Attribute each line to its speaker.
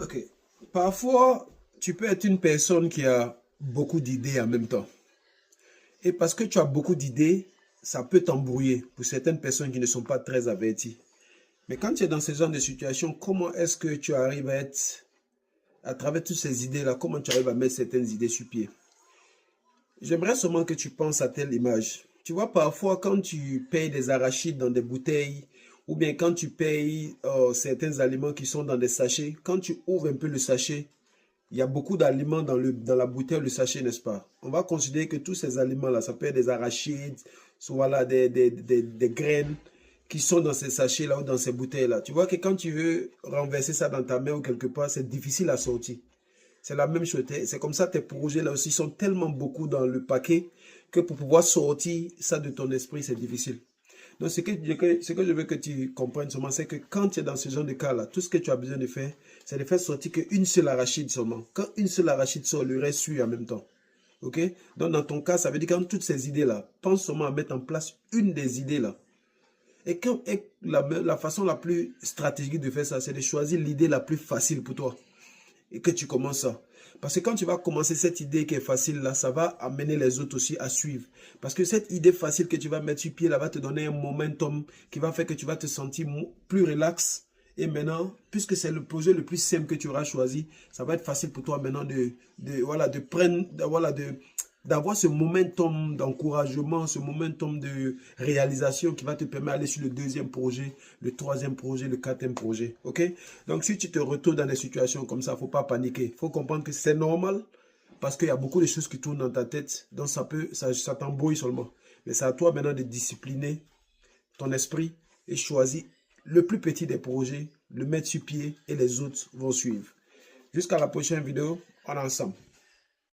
Speaker 1: Ok. Parfois, tu peux être une personne qui a beaucoup d'idées en même temps. Et parce que tu as beaucoup d'idées, ça peut t'embrouiller pour certaines personnes qui ne sont pas très averties. Mais quand tu es dans ce genre de situation, comment est-ce que tu arrives à être, à travers toutes ces idées-là, comment tu arrives à mettre certaines idées sur pied? J'aimerais seulement que tu penses à telle image. Tu vois, parfois, quand tu payes des arachides dans des bouteilles, ou bien quand tu payes certains aliments qui sont dans des sachets, quand tu ouvres un peu le sachet, il y a beaucoup d'aliments dans la bouteille, le sachet, n'est-ce pas? On va considérer que tous ces aliments-là, ça peut être des arachides, soit voilà, des graines qui sont dans ces sachets-là ou dans ces bouteilles-là. Tu vois que quand tu veux renverser ça dans ta main ou quelque part, c'est difficile à sortir. C'est la même chose. C'est comme ça, tes projets-là aussi sont tellement beaucoup dans le paquet que pour pouvoir sortir ça de ton esprit, c'est difficile. Donc, ce que je veux que tu comprennes seulement, c'est que quand tu es dans ce genre de cas-là, tout ce que tu as besoin de faire, c'est de faire sortir qu'une seule arachide seulement. Quand une seule arachide sort, le reste suit en même temps. OK? Donc, dans ton cas, ça veut dire que quand toutes ces idées-là, pense seulement à mettre en place une des idées-là. Et la façon la plus stratégique de faire ça, c'est de choisir l'idée la plus facile pour toi et que tu commences ça. Parce que quand tu vas commencer cette idée qui est facile là, ça va amener les autres aussi à suivre. Parce que cette idée facile que tu vas mettre sur pied là va te donner un momentum qui va faire que tu vas te sentir plus relax. Et maintenant, puisque c'est le projet le plus simple que tu auras choisi, ça va être facile pour toi maintenant voilà, de prendre, voilà, d'avoir ce momentum d'encouragement, ce momentum de réalisation qui va te permettre d'aller sur le deuxième projet, le troisième projet, le quatrième projet. OK? Donc, si tu te retrouves dans des situations comme ça, il ne faut pas paniquer. Il faut comprendre que c'est normal parce qu'il y a beaucoup de choses qui tournent dans ta tête. Donc, ça t'embrouille seulement. Mais c'est à toi maintenant de discipliner ton esprit et choisir le plus petit des projets, le mettre sur pied et les autres vont suivre. Jusqu'à la prochaine vidéo, on est ensemble.